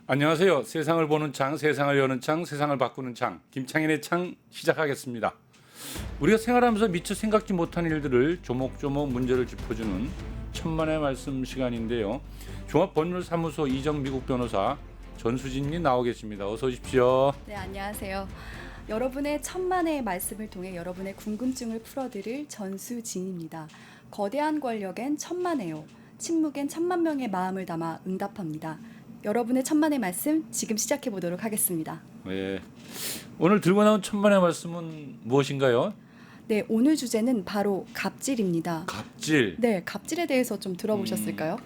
안녕하세요. 세상을 보는 창, 세상을 여는 창, 세상을 바꾸는 창, 김창현의 창 시작하겠습니다. 우리가 생활하면서 미처 생각지 못한 일들을 조목조목 문제를 짚어주는 천만의 말씀 시간인데요. 종합법률사무소 이정미국 변호사 전수진님 나오 계십니다. 어서 오십시오. 네, 안녕하세요. 여러분의 천만의 말씀을 통해 여러분의 궁금증을 풀어드릴 전수진입니다. 거대한 권력엔 천만에요. 침묵엔 천만 명의 마음을 담아 응답합니다. 여러분의 천만의 말씀 지금 시작해 보도록 하겠습니다. 네. 오늘 들고 나온 천만의 말씀은 무엇인가요? 네, 오늘 주제는 바로 갑질입니다. 갑질. 네, 갑질에 대해서 좀 들어보셨을까요?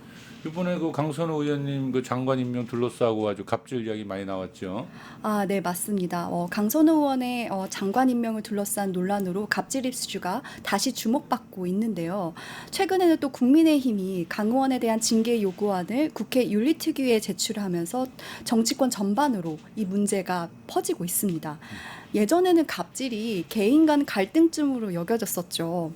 이번에 그 강선우 의원님 그 장관 임명 둘러싸고 아주 갑질 이야기 많이 나왔죠. 아, 네, 맞습니다. 강선우 의원의 장관 임명을 둘러싼 논란으로 갑질 이슈가 다시 주목받고 있는데요. 최근에는 또 국민의힘이 강 의원에 대한 징계 요구안을 국회 윤리특위에 제출하면서 정치권 전반으로 이 문제가 퍼지고 있습니다. 예전에는 갑질이 개인 간 갈등쯤으로 여겨졌었죠.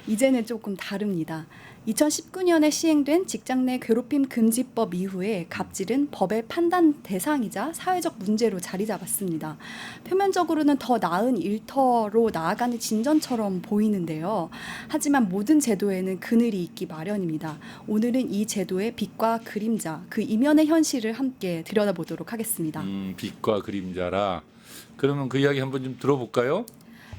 이제는 조금 다릅니다. 2019년에 시행된 직장 내 괴롭힘 금지법 이후에 갑질은 법의 판단 대상이자 사회적 문제로 자리 잡았습니다. 표면적으로는 더 나은 일터로 나아가는 진전처럼 보이는데요. 하지만 모든 제도에는 그늘이 있기 마련입니다. 오늘은 이 제도의 빛과 그림자, 그 이면의 현실을 함께 들여다보도록 하겠습니다. 빛과 그림자라. 그러면 그 이야기 한번 좀 들어볼까요?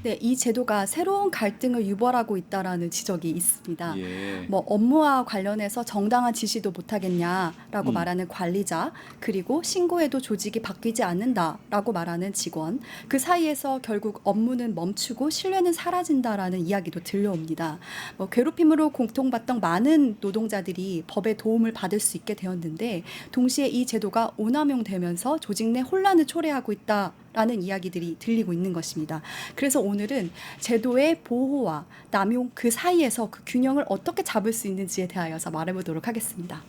네, 이 제도가 새로운 갈등을 유발하고 있다라는 지적이 있습니다. 예. 업무와 관련해서 정당한 지시도 못하겠냐라고 말하는 관리자, 그리고 신고해도 조직이 바뀌지 않는다라고 말하는 직원, 그 사이에서 결국 업무는 멈추고 신뢰는 사라진다라는 이야기도 들려옵니다. 괴롭힘으로 고통받던 많은 노동자들이 법의 도움을 받을 수 있게 되었는데, 동시에 이 제도가 오남용되면서 조직 내 혼란을 초래하고 있다라는 이야기들이 들리고 있는 것입니다. 그래서 오늘은 제도의 보호와 남용 그 사이에서 그 균형을 어떻게 잡을 수 있는지에 대하여서 말해보도록 하겠습니다.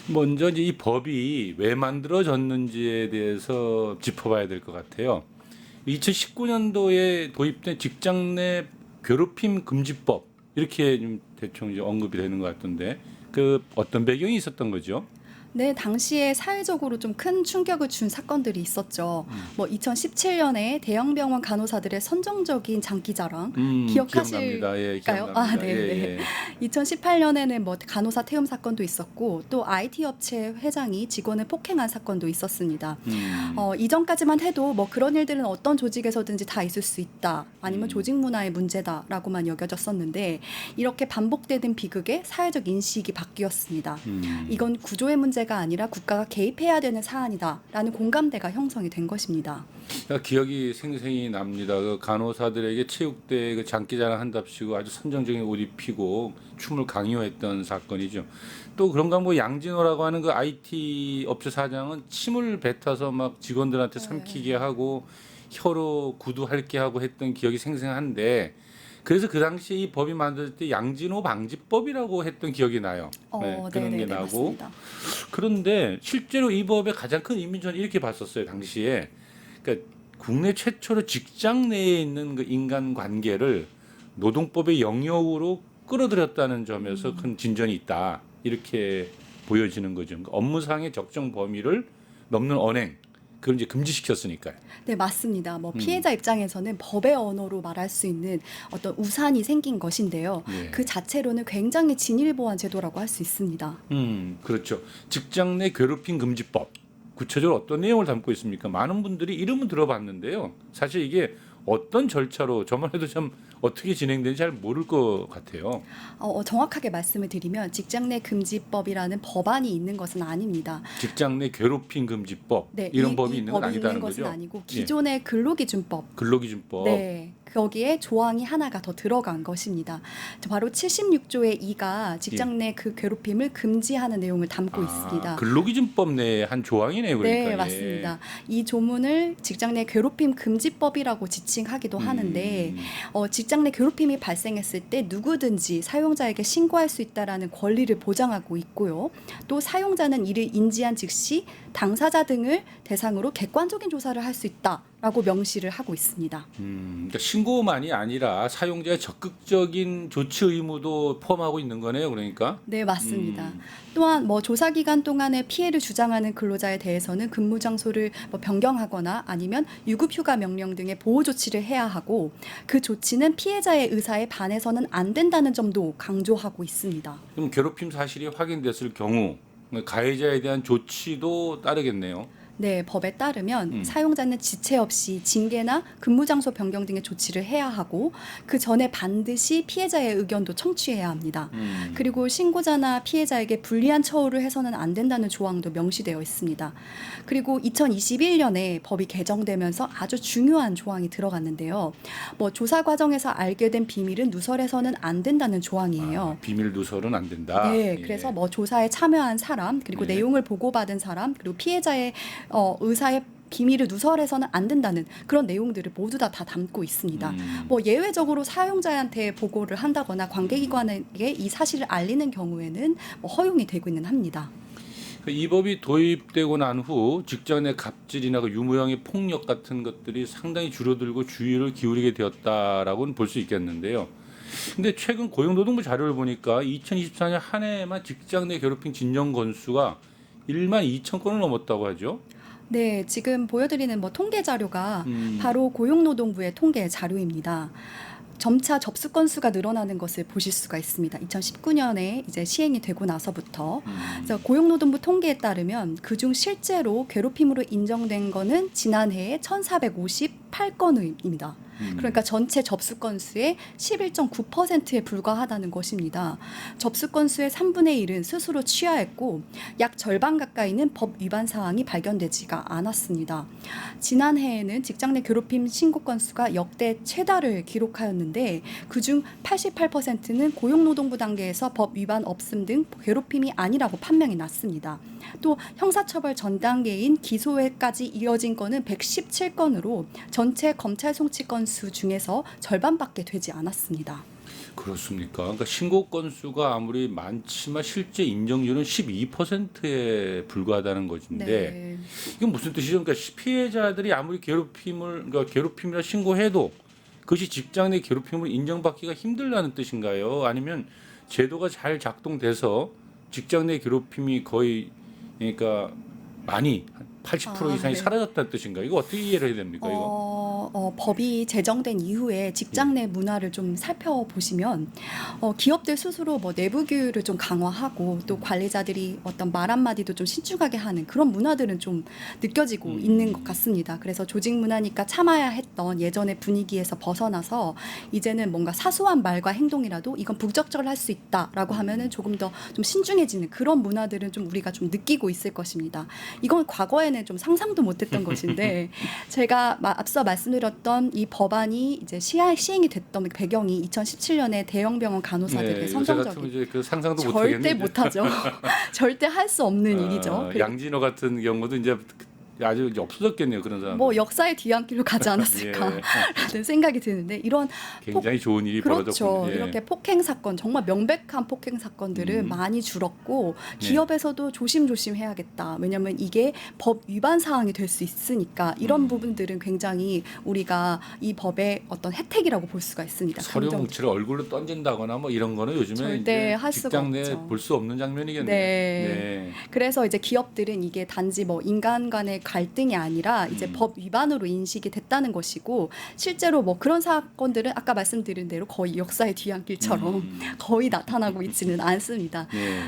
먼저 이제 이 법이 왜 만들어졌는지에 대해서 짚어봐야 될 것 같아요. 2019년도에 도입된 직장 내 괴롭힘 금지법 이렇게 좀 대충 이제 언급이 되는 것 같던데 그 어떤 배경이 있었던 거죠? 네, 당시에 사회적으로 좀 큰 충격을 준 사건들이 있었죠. 2017년에 대형병원 간호사들의 선정적인 장기자랑 기억납니다. 예, 기억하실까요? 기억납니다. 네, 예, 네. 2018년에는 간호사 태움 사건도 있었고 또 IT 업체 회장이 직원을 폭행한 사건도 있었습니다. 이전까지만 해도 그런 일들은 어떤 조직에서든지 다 있을 수 있다. 아니면 조직 문화의 문제다라고만 여겨졌었는데 이렇게 반복되는 비극에 사회적 인식이 바뀌었습니다. 이건 구조의 문제가 아니라 국가가 개입해야 되는 사안이다라는 공감대가 형성이 된 것입니다. 기억이 생생히 납니다. 그 간호사들에게 체육대 그 장기자랑 한답시고 아주 선정적인 옷 입히고 춤을 강요했던 사건이죠. 또 그런가 양진호라고 하는 그 IT 업체 사장은 침을 뱉어서 막 직원들한테 삼키게 하고 혀로 구두할게 하고 했던 기억이 생생한데 그래서 그 당시에 이 법이 만들어질 때 양진호 방지법이라고 했던 기억이 나요. 그런 게 나고. 맞습니다. 그런데 실제로 이 법의 가장 큰 의미는 저는 이렇게 봤었어요. 당시에. 그러니까 국내 최초로 직장 내에 있는 그 인간 관계를 노동법의 영역으로 끌어들였다는 점에서 큰 진전이 있다. 이렇게 보여지는 거죠. 그러니까 업무상의 적정 범위를 넘는 언행. 그걸 이제 금지시켰으니까요. 네, 맞습니다. 피해자 입장에서는 법의 언어로 말할 수 있는 어떤 우산이 생긴 것인데요. 예. 그 자체로는 굉장히 진일보한 제도라고 할 수 있습니다. 그렇죠. 직장 내 괴롭힘 금지법. 구체적으로 어떤 내용을 담고 있습니까? 많은 분들이 이름은 들어봤는데요. 사실 이게 어떤 절차로 저만 해도 참 어떻게 진행되는지 잘 모를 것 같아요. 정확하게 말씀을 드리면 직장 내 금지법이라는 법안이 있는 것은 아닙니다. 직장 내 괴롭힘 금지법 네, 이런 법이 있는 건 법이 아니다는 있는 것은 거죠. 아니고 기존의 근로기준법, 근로기준법. 네, 거기에 조항이 하나가 더 들어간 것입니다. 바로 76조의 2가 직장 내 그 괴롭힘을 금지하는 내용을 담고 있습니다. 근로기준법 내에 한 조항이네요. 그러니까. 네, 맞습니다. 이 조문을 직장 내 괴롭힘 금지법이라고 지칭하기도 하는데 직장 내 괴롭힘이 발생했을 때 누구든지 사용자에게 신고할 수 있다라는 권리를 보장하고 있고요. 또 사용자는 이를 인지한 즉시 당사자 등을 대상으로 객관적인 조사를 할 수 있다. 라고 명시를 하고 있습니다. 그러니까 신고만이 아니라 사용자의 적극적인 조치 의무도 포함하고 있는 거네요. 그러니까. 네, 맞습니다. 또한 뭐 조사 기간 동안에 피해를 주장하는 근로자에 대해서는 근무 장소를 뭐 변경하거나 아니면 유급 휴가 명령 등의 보호 조치를 해야 하고 그 조치는 피해자의 의사에 반해서는 안 된다는 점도 강조하고 있습니다. 그럼 괴롭힘 사실이 확인됐을 경우 가해자에 대한 조치도 따르겠네요. 네, 법에 따르면 사용자는 지체 없이 징계나 근무 장소 변경 등의 조치를 해야 하고 그 전에 반드시 피해자의 의견도 청취해야 합니다. 그리고 신고자나 피해자에게 불리한 처우를 해서는 안 된다는 조항도 명시되어 있습니다. 그리고 2021년에 법이 개정되면서 아주 중요한 조항이 들어갔는데요. 뭐 조사 과정에서 알게 된 비밀은 누설해서는 안 된다는 조항이에요. 비밀 누설은 안 된다. 네, 예. 그래서 뭐 조사에 참여한 사람, 그리고 네. 내용을 보고받은 사람, 그리고 피해자의 의사의 비밀을 누설해서는 안 된다는 그런 내용들을 모두 다 담고 있습니다. 뭐 예외적으로 사용자한테 보고를 한다거나 관계기관에게 이 사실을 알리는 경우에는 뭐 허용이 되고 있는 합니다. 이 법이 도입되고 난 후 직장 내 갑질이나 그 유무형의 폭력 같은 것들이 상당히 줄어들고 주의를 기울이게 되었다라고는 볼 수 있겠는데요. 근데 최근 고용노동부 자료를 보니까 2024년 한 해에만 직장 내 괴롭힘 진정 건수가 1만 2천 건을 넘었다고 하죠. 네, 지금 보여드리는 뭐 통계 자료가 음. 바로 고용노동부의 통계 자료입니다. 점차 접수 건수가 늘어나는 것을 보실 수가 있습니다. 2019년에 이제 시행이 되고 나서부터 그래서 고용노동부 통계에 따르면 그중 실제로 괴롭힘으로 인정된 거는 지난해에 1,458건입니다. 그러니까 전체 접수 건수의 11.9%에 불과하다는 것입니다. 접수 건수의 3분의 1은 스스로 취하했고 약 절반 가까이는 법 위반 사항이 발견되지가 않았습니다. 지난해에는 직장 내 괴롭힘 신고 건수가 역대 최다를 기록하였는데 그중 88%는 고용노동부 단계에서 법 위반 없음 등 괴롭힘이 아니라고 판명이 났습니다. 또 형사처벌 전 단계인 기소회까지 이어진 건은 117건으로 전체 검찰 송치 건수 중에서 절반밖에 되지 않았습니다. 그렇습니까? 그러니까 신고 건수가 아무리 많지만 실제 인정률은 12%에 불과하다는 것인데 네. 이건 무슨 뜻이죠? 그러니까 피해자들이 아무리 그러니까 괴롭힘이라 신고해도 그것이 직장 내 괴롭힘으로 인정받기가 힘들다는 뜻인가요? 아니면 제도가 잘 작동돼서 직장 내 괴롭힘이 거의 그러니까 많이 80% 이상이 네. 사라졌다는 뜻인가요? 이거 어떻게 이해를 해야 됩니까? 이거? 법이 제정된 이후에 직장 내 문화를 좀 살펴보시면 기업들 스스로 뭐 내부 규율을 좀 강화하고 또 관리자들이 어떤 말 한마디도 좀 신중하게 하는 그런 문화들은 좀 느껴지고 있는 것 같습니다. 그래서 조직 문화니까 참아야 했던 예전의 분위기에서 벗어나서 이제는 뭔가 사소한 말과 행동이라도 이건 부적절할 수 있다라고 하면은 조금 더 좀 신중해지는 그런 문화들은 좀 우리가 좀 느끼고 있을 것입니다. 이건 과거에는 좀 상상도 못했던 것인데 제가 앞서 말씀드렸던 이 법안이 이제 시행이 됐던 배경이 2017년에 대형 병원 간호사들의 요새 같으면 선정적인 이제 그 상상도 절대 못하겠네요. 못하죠. 절대 할 수 없는 일이죠. 그리고 양진호 같은 경우도 이제 아주 이제 없어졌겠네요. 그런 사람. 뭐 역사의 뒤안길로 가지 않았을까라는 생각이 드는데 이런 굉장히 좋은 일이 그렇죠. 벌어졌군요. 예. 이렇게 폭행 사건 정말 명백한 폭행 사건들은 많이 줄었고 네. 기업에서도 조심조심 해야겠다. 왜냐하면 이게 법 위반 사항이 될 수 있으니까 이런 부분들은 굉장히 우리가 이 법의 어떤 혜택이라고 볼 수가 있습니다. 서류 뭉치를 얼굴로 던진다거나 뭐 이런 거는 요즘에 절대 이제 할 수가 직장 내 없죠. 볼 수 없는 장면이겠네요. 네. 그래서 이제 기업들은 이게 단지 뭐 인간 간의 갈등이 아니라 이제 법 위반으로 인식이 됐다는 것이고 실제로 뭐 그런 사건들은 아까 말씀드린 대로 거의 역사의 뒤안길처럼 거의 나타나고 있지는 않습니다. 예.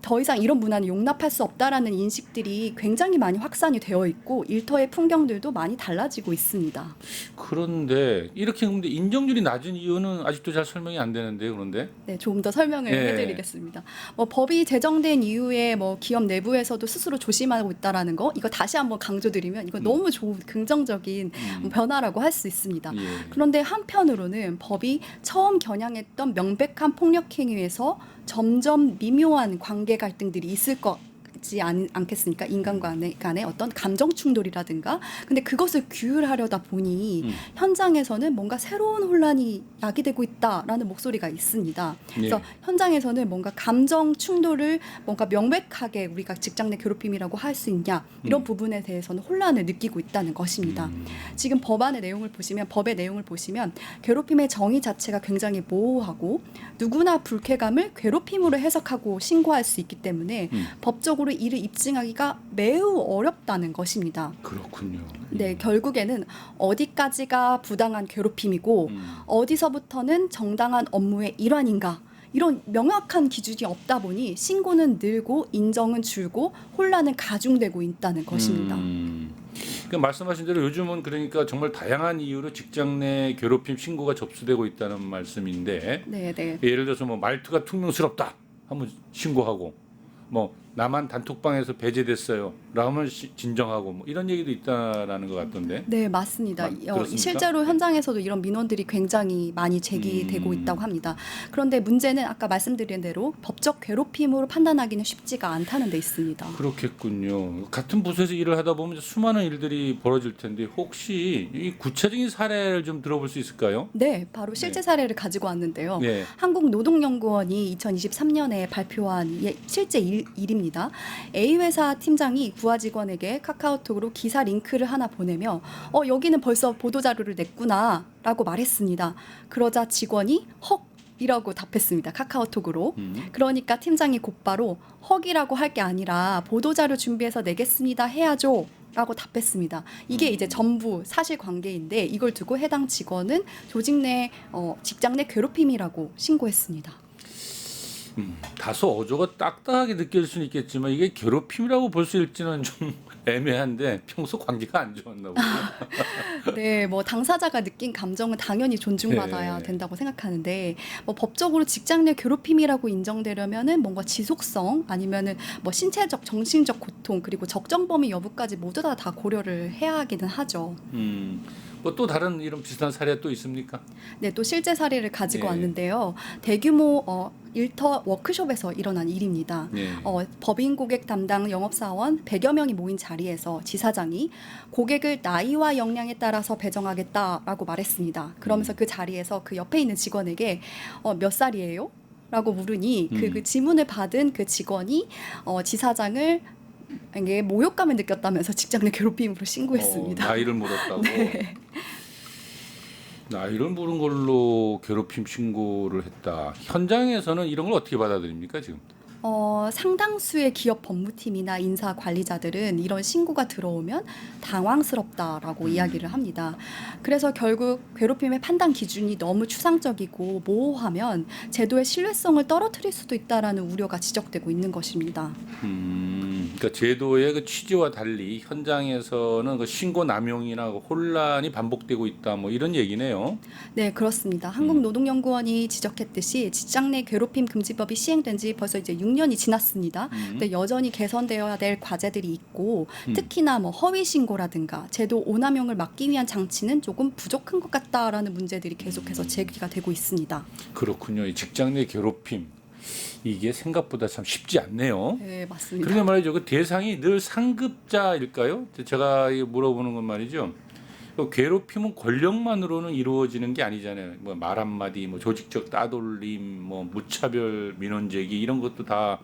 더 이상 이런 문화는 용납할 수 없다라는 인식들이 굉장히 많이 확산이 되어 있고 일터의 풍경들도 많이 달라지고 있습니다. 그런데 이렇게 근데 인정률이 낮은 이유는 아직도 잘 설명이 안 되는데 그런데 네, 조금 더 설명을 예. 해드리겠습니다. 뭐 법이 제정된 이후에 뭐 기업 내부에서도 스스로 조심하고 있다라는 거 이거 다시 한번 강조드리면 이거 너무 좋은 긍정적인 변화라고 할 수 있습니다. 예. 그런데 한편으로는 법이 처음 겨냥했던 명백한 폭력 행위에서 점점 미묘한 관계 갈등들이 있을 것 있지 않겠습니까? 인간 간의 어떤 감정 충돌이라든가. 근데 그것을 규율하려다 보니 현장에서는 뭔가 새로운 혼란이 야기되고 있다라는 목소리가 있습니다. 그래서 현장에서는 뭔가 감정 충돌을 뭔가 명백하게 우리가 직장 내 괴롭힘이라고 할 수 있냐 이런 부분에 대해서는 혼란을 느끼고 있다는 것입니다. 지금 법의 내용을 보시면 괴롭힘의 정의 자체가 굉장히 모호하고 누구나 불쾌감을 괴롭힘으로 해석하고 신고할 수 있기 때문에 법적으로 이를 입증하기가 매우 어렵다는 것입니다. 그렇군요. 네, 결국에는 어디까지가 부당한 괴롭힘이고 어디서부터는 정당한 업무의 일환인가 이런 명확한 기준이 없다 보니 신고는 늘고 인정은 줄고 혼란은 가중되고 있다는 것입니다. 그러니까 말씀하신 대로 요즘은 그러니까 정말 다양한 이유로 직장 내 괴롭힘 신고가 접수되고 있다는 말씀인데 네, 네. 예를 들어서 뭐 말투가 퉁명스럽다 하면 신고하고 뭐 나만 단톡방에서 배제됐어요 라면 진정하고 뭐 이런 얘기도 있다라는 것 같던데. 네, 맞습니다. 그렇습니까? 실제로 현장에서도 이런 민원들이 굉장히 많이 제기되고 있다고 합니다. 그런데 문제는 아까 말씀드린 대로 법적 괴롭힘으로 판단하기는 쉽지가 않다는 데 있습니다. 그렇겠군요. 같은 부서에서 일을 하다 보면 수많은 일들이 벌어질 텐데 혹시 이 구체적인 사례를 좀 들어볼 수 있을까요? 네, 바로 실제 사례를 가지고 왔는데요. 네. 한국노동연구원이 2023년에 발표한 실제 일입니다. A 회사 팀장이 부하 직원에게 카카오톡으로 기사 링크를 하나 보내며 여기는 벌써 보도자료를 냈구나 라고 말했습니다. 그러자 직원이 헉 이라고 답했습니다. 카카오톡으로. 그러니까 팀장이 곧바로 헉이라고 할 게 아니라 보도자료 준비해서 내겠습니다 해야죠 라고 답했습니다. 이게 이제 전부 사실관계인데 이걸 두고 해당 직원은 조직 내 직장 내 괴롭힘이라고 신고했습니다. 다소 어조가 딱딱하게 느껴질 수는 있겠지만 이게 괴롭힘이라고 볼 수 있을지는 좀 애매한데 평소 관계가 안 좋았나 보죠. 네, 뭐 당사자가 느낀 감정은 당연히 존중받아야 네. 된다고 생각하는데 뭐 법적으로 직장 내 괴롭힘이라고 인정되려면은 뭔가 지속성 아니면은 뭐 신체적, 정신적 고통 그리고 적정 범위 여부까지 모두 다 고려를 해야 하기는 하죠. 뭐 또 다른 이런 비슷한 사례 또 있습니까? 네, 또 실제 사례를 가지고 네. 왔는데요. 대규모 일터 워크숍에서 일어난 일입니다. 네. 법인 고객 담당 영업사원 100여 명이 모인 자리에서 지사장이 고객을 나이와 역량에 따라서 배정하겠다라고 말했습니다. 그러면서 그 자리에서 그 옆에 있는 직원에게 몇 살이에요? 라고 물으니 그 지문을 받은 그 직원이 지사장을 이게 모욕감을 느꼈다면서 직장 내 괴롭힘으로 신고했습니다. 나이를 물었다고. 네. 나이를 물은 걸로 괴롭힘 신고를 했다. 현장에서는 이런 걸 어떻게 받아들입니까 지금? 상당수의 기업 법무팀이나 인사 관리자들은 이런 신고가 들어오면 당황스럽다라고 이야기를 합니다. 그래서 결국 괴롭힘의 판단 기준이 너무 추상적이고 모호하면 제도의 신뢰성을 떨어뜨릴 수도 있다라는 우려가 지적되고 있는 것입니다. 그러니까 제도의 그 취지와 달리 현장에서는 그 신고 남용이나 그 혼란이 반복되고 있다. 뭐 이런 얘기네요. 네, 그렇습니다. 한국노동연구원이 지적했듯이 직장 내 괴롭힘 금지법이 시행된 지 벌써 이제 6년이 지났습니다. 근데 여전히 개선되어야 될 과제들이 있고 특히나 뭐 허위 신고라든가 제도 오남용을 막기 위한 장치는 조금 부족한 것 같다라는 문제들이 계속해서 제기가 되고 있습니다. 그렇군요. 이 직장 내 괴롭힘 이게 생각보다 참 쉽지 않네요. 네, 맞습니다. 그런데 말이죠. 그 대상이 늘 상급자일까요? 제가 물어보는 건 말이죠. 그 괴롭힘은 권력만으로는 이루어지는 게 아니잖아요. 뭐 말 한마디, 뭐 조직적 따돌림, 뭐 무차별 민원 제기 이런 것도 다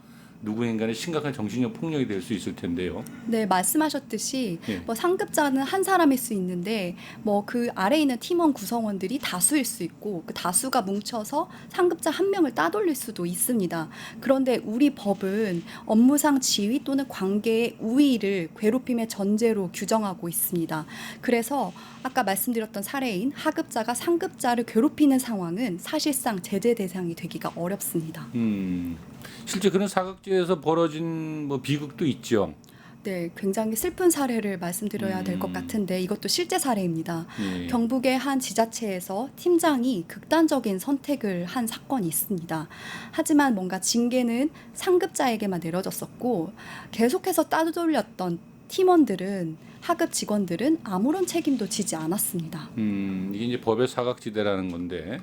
누구인가는 심각한 정신적 폭력이 될 수 있을 텐데요. 네, 말씀하셨듯이 예. 뭐 상급자는 한 사람일 수 있는데 뭐 그 아래에 있는 팀원 구성원들이 다수일 수 있고 그 다수가 뭉쳐서 상급자 한 명을 따돌릴 수도 있습니다. 그런데 우리 법은 업무상 지위 또는 관계의 우위를 괴롭힘의 전제로 규정하고 있습니다. 그래서 아까 말씀드렸던 사례인 하급자가 상급자를 괴롭히는 상황은 사실상 제재 대상이 되기가 어렵습니다. 실제 그런 사각지대에서 벌어진 뭐 비극도 있죠. 네, 굉장히 슬픈 사례를 말씀드려야 될 것 같은데 이것도 실제 사례입니다. 예. 경북의 한 지자체에서 팀장이 극단적인 선택을 한 사건이 있습니다. 하지만 뭔가 징계는 상급자에게만 내려졌었고 계속해서 따돌렸던 팀원들은 하급 직원들은 아무런 책임도 지지 않았습니다. 이게 이제 법의 사각지대라는 건데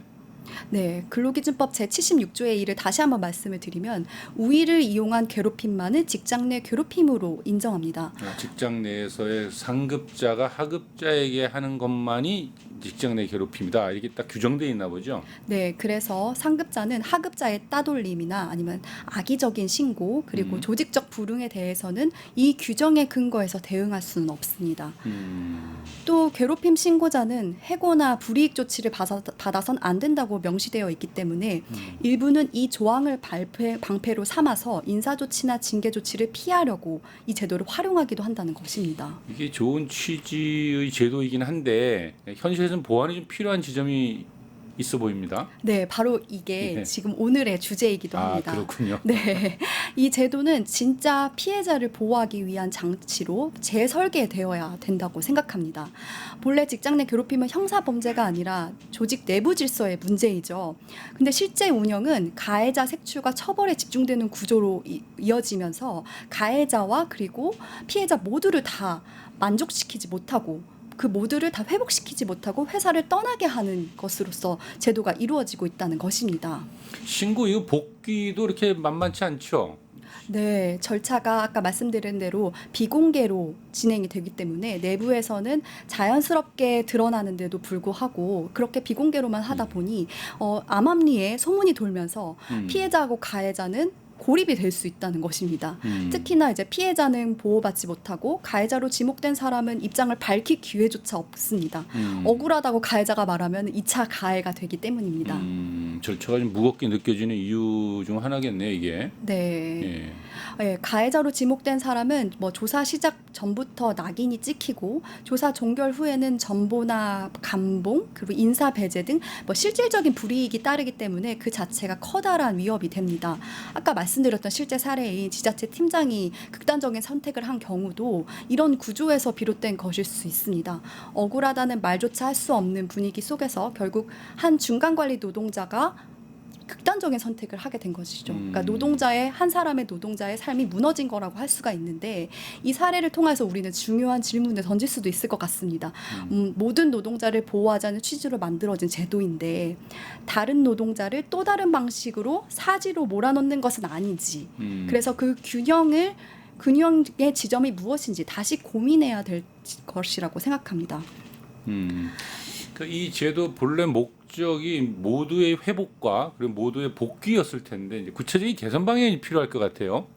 네, 근로기준법 제76조의 1을 다시 한번 말씀을 드리면 우위를 이용한 괴롭힘만을 직장 내 괴롭힘으로 인정합니다. 직장 내에서의 상급자가 하급자에게 하는 것만이 직장 내 괴롭힘이다. 이렇게 딱 규정돼 있나 보죠. 네, 그래서 상급자는 하급자의 따돌림이나 아니면 악의적인 신고 그리고 조직적 불응에 대해서는 이 규정에 근거해서 대응할 수는 없습니다. 또 괴롭힘 신고자는 해고나 불이익 조치를 받아선 안 된다고 명시되어 있기 때문에 일부는 이 조항을 방패로 삼아서 인사조치나 징계조치를 피하려고 이 제도를 활용하기도 한다는 것입니다. 이게 좋은 취지의 제도이긴 한데 현실에서는 보완이 좀 필요한 지점이 있어 보입니다. 네, 바로 이게 네. 지금 오늘의 주제이기도 합니다. 그렇군요. 네, 이 제도는 진짜 피해자를 보호하기 위한 장치로 재설계되어야 된다고 생각합니다. 본래 직장 내 괴롭힘은 형사 범죄가 아니라 조직 내부 질서의 문제이죠. 근데 실제 운영은 가해자 색출과 처벌에 집중되는 구조로 이어지면서 가해자와 그리고 피해자 모두를 다 만족시키지 못하고 그 모두를 다 회복시키지 못하고 회사를 떠나게 하는 것으로서 제도가 이루어지고 있다는 것입니다. 신고 이거 복귀도 이렇게 만만치 않죠. 네, 절차가 아까 말씀드린 대로 비공개로 진행이 되기 때문에 내부에서는 자연스럽게 드러나는데도 불구하고 그렇게 비공개로만 하다 보니 암암리에 소문이 돌면서 피해자하고 가해자는 고립이 될 수 있다는 것입니다. 특히나 이제 피해자는 보호받지 못하고 가해자로 지목된 사람은 입장을 밝힐 기회조차 없습니다. 억울하다고 가해자가 말하면 2차 가해가 되기 때문입니다. 절차가 좀 무겁게 느껴지는 이유 중 하나겠네요, 이게. 네. 예, 가해자로 지목된 사람은 뭐 조사 시작 전부터 낙인이 찍히고 조사 종결 후에는 전보나 감봉 그리고 인사 배제 등 뭐 실질적인 불이익이 따르기 때문에 그 자체가 커다란 위협이 됩니다. 아까 말씀드렸던 실제 사례인 지자체 팀장이 극단적인 선택을 한 경우도 이런 구조에서 비롯된 것일 수 있습니다. 억울하다는 말조차 할 수 없는 분위기 속에서 결국 한 중간관리 노동자가 극단적인 선택을 하게 된 것이죠. 그러니까 한 사람의 노동자의 삶이 무너진 거라고 할 수가 있는데 이 사례를 통해서 우리는 중요한 질문을 던질 수도 있을 것 같습니다. 모든 노동자를 보호하자는 취지로 만들어진 제도인데 다른 노동자를 또 다른 방식으로 사지로 몰아넣는 것은 아닌지 그래서 그 균형의 지점이 무엇인지 다시 고민해야 될 것이라고 생각합니다. 이 제도 본래 목적이 모두의 회복과 그리고 모두의 복귀였을 텐데 이제 구체적인 개선 방향이 필요할 것 같아요.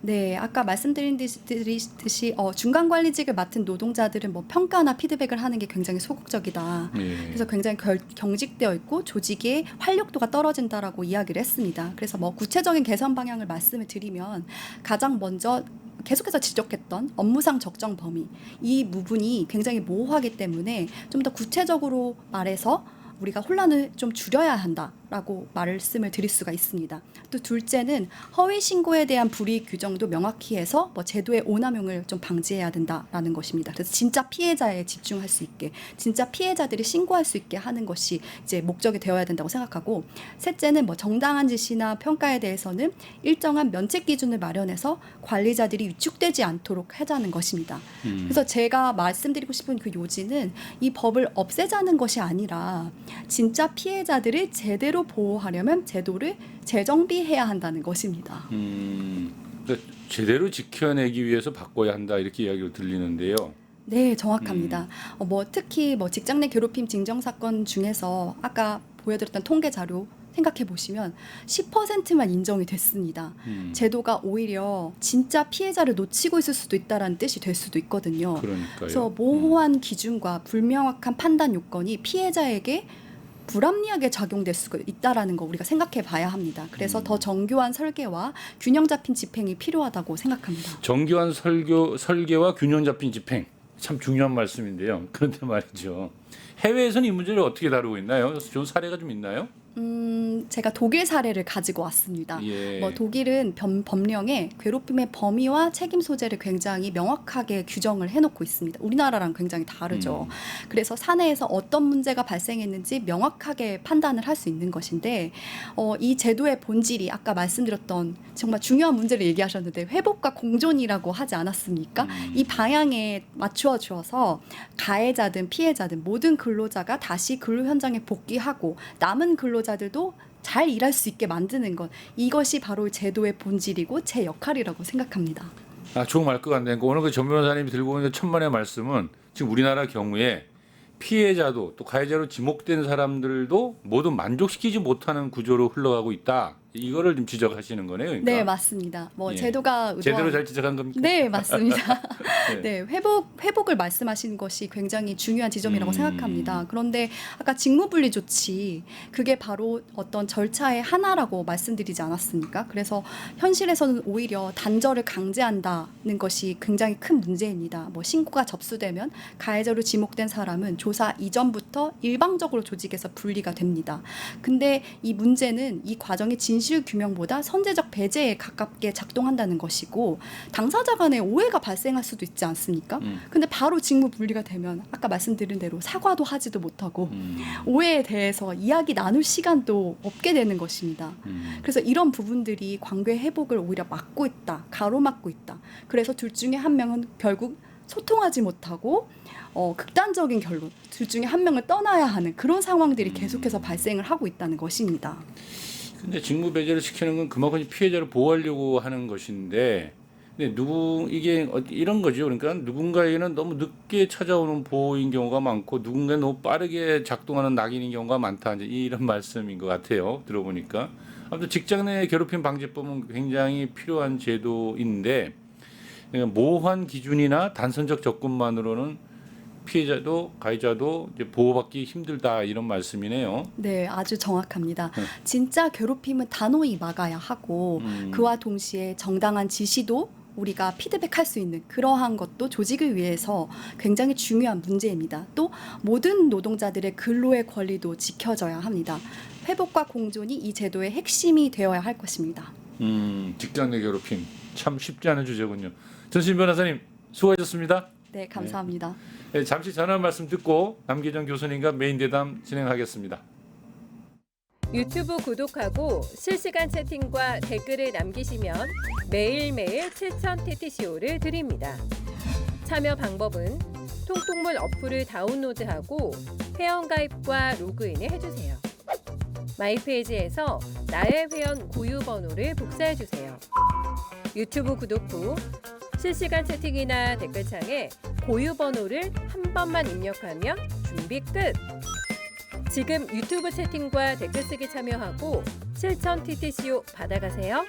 네, 아까 말씀드린 듯이 중간관리직을 맡은 노동자들은 뭐 평가나 피드백을 하는 게 굉장히 소극적이다. 그래서 굉장히 경직되어 있고 조직의 활력도가 떨어진다라고 이야기를 했습니다. 그래서 뭐 구체적인 개선 방향을 말씀을 드리면 가장 먼저 계속해서 지적했던 업무상 적정 범위 이 부분이 굉장히 모호하기 때문에 좀 더 구체적으로 말해서 우리가 혼란을 좀 줄여야 한다라고 말씀을 드릴 수가 있습니다. 또 둘째는 허위 신고에 대한 불이익 규정도 명확히 해서 뭐 제도의 오남용을 좀 방지해야 된다라는 것입니다. 그래서 진짜 피해자에 집중할 수 있게, 진짜 피해자들이 신고할 수 있게 하는 것이 이제 목적이 되어야 된다고 생각하고, 셋째는 뭐 정당한 지시나 평가에 대해서는 일정한 면책 기준을 마련해서 관리자들이 위축되지 않도록 하자는 것입니다. 그래서 제가 말씀드리고 싶은 그 요지는 이 법을 없애자는 것이 아니라 진짜 피해자들을 제대로 보호하려면 제도를 재정비해야 한다는 것입니다. 그러니까 제대로 지켜내기 위해서 바꿔야 한다 이렇게 이야기로 들리는데요. 네, 정확합니다. 뭐 특히 뭐 직장 내 괴롭힘 징정 사건 중에서 아까 보여드렸던 통계 자료 생각해 보시면 10%만 인정이 됐습니다. 제도가 오히려 진짜 피해자를 놓치고 있을 수도 있다라는 뜻이 될 수도 있거든요. 그러니까요. 그래서 모호한 기준과 불명확한 판단 요건이 피해자에게 불합리하게 작용될 수가 있다라는 거 우리가 생각해 봐야 합니다. 그래서 더 정교한 설계와 균형 잡힌 집행이 필요하다고 생각합니다. 정교한 설계와 균형 잡힌 집행 참 중요한 말씀인데요. 그런데 말이죠. 해외에서는 이 문제를 어떻게 다루고 있나요? 좋은 사례가 좀 있나요? 제가 독일 사례를 가지고 왔습니다. 예. 뭐 독일은 법령에 괴롭힘의 범위와 책임 소재를 굉장히 명확하게 규정을 해놓고 있습니다. 우리나라랑 굉장히 다르죠. 그래서 사내에서 어떤 문제가 발생했는지 명확하게 판단을 할 수 있는 것인데 이 제도의 본질이 아까 말씀드렸던 정말 중요한 문제를 얘기하셨는데 회복과 공존이라고 하지 않았습니까? 이 방향에 맞추어 주어서 가해자든 피해자든 모두 모든 근로자가 다시 근로 현장에 복귀하고 남은 근로자들도 잘 일할 수 있게 만드는 것, 이것이 바로 제도의 본질이고 제 역할이라고 생각합니다. 좋은 말 것 같네요. 오늘 그 전 변호사님이 들고 오는 천만의 말씀은 지금 우리나라 경우에 피해자도 또 가해자로 지목된 사람들도 모두 만족시키지 못하는 구조로 흘러가고 있다. 이거를 좀 지적하시는 거네요. 그러니까. 네, 맞습니다. 예. 제도가 제대로 잘 지적한 겁니까? 네, 맞습니다. 네. 네, 회복을 말씀하시는 것이 굉장히 중요한 지점이라고 음. 생각합니다. 그런데 아까 직무분리 조치, 그게 바로 어떤 절차의 하나라고 말씀드리지 않았습니까? 그래서 현실에서는 오히려 단절을 강제한다는 것이 굉장히 큰 문제입니다. 신고가 접수되면 가해자로 지목된 사람은 조사 이전부터 일방적으로 조직에서 분리가 됩니다. 근데 이 문제는 이 과정이 진실 규명보다 선제적 배제에 가깝게 작동한다는 것이고, 당사자 간에 오해가 발생할 수도 있지 않습니까? 근데 바로 직무 분리가 되면 아까 말씀드린 대로 사과도 하지도 못하고 오해에 대해서 이야기 나눌 시간도 없게 되는 것입니다. 그래서 이런 부분들이 관계 회복을 오히려 막고 있다, 가로막고 있다. 그래서 둘 중에 한 명은 결국 소통하지 못하고 극단적인 결론, 둘 중에 한 명을 떠나야 하는 그런 상황들이 계속해서 발생을 하고 있다는 것입니다. 근데 직무 배제를 시키는 건 그만큼 피해자를 보호하려고 하는 것인데, 근데 이게 이런 거죠. 그러니까 누군가에게는 너무 늦게 찾아오는 보호인 경우가 많고, 누군가는 너무 빠르게 작동하는 낙인인 경우가 많다. 이제 이런 말씀인 것 같아요. 들어보니까. 아무튼 직장 내 괴롭힘 방지법은 굉장히 필요한 제도인데, 모호한 기준이나 단선적 접근만으로는 피해자도 가해자도 이제 보호받기 힘들다, 이런 말씀이네요. 네, 아주 정확합니다. 진짜 괴롭힘은 단호히 막아야 하고 그와 동시에 정당한 지시도 우리가 피드백할 수 있는 그러한 것도 조직을 위해서 굉장히 중요한 문제입니다. 또 모든 노동자들의 근로의 권리도 지켜져야 합니다. 회복과 공존이 이 제도의 핵심이 되어야 할 것입니다. 직장 내 괴롭힘 참 쉽지 않은 주제군요. 전신 변호사님 수고하셨습니다. 네, 감사합니다. 네, 잠시 전화 말씀 듣고 남기정 교수님과 메인 대담 진행하겠습니다. 유튜브 구독하고 실시간 채팅과 댓글을 남기시면 매일매일 실천 TTCO를 드립니다. 참여 방법은 통통물 어플을 다운로드하고 회원가입과 로그인을 해주세요. 마이페이지에서 나의 회원 고유 번호를 복사해주세요. 유튜브 구독 후 실시간 채팅이나 댓글창에 고유 번호를 한 번만 입력하면 준비 끝! 지금 유튜브 채팅과 댓글 쓰기 참여하고 실천 TTCO 받아가세요.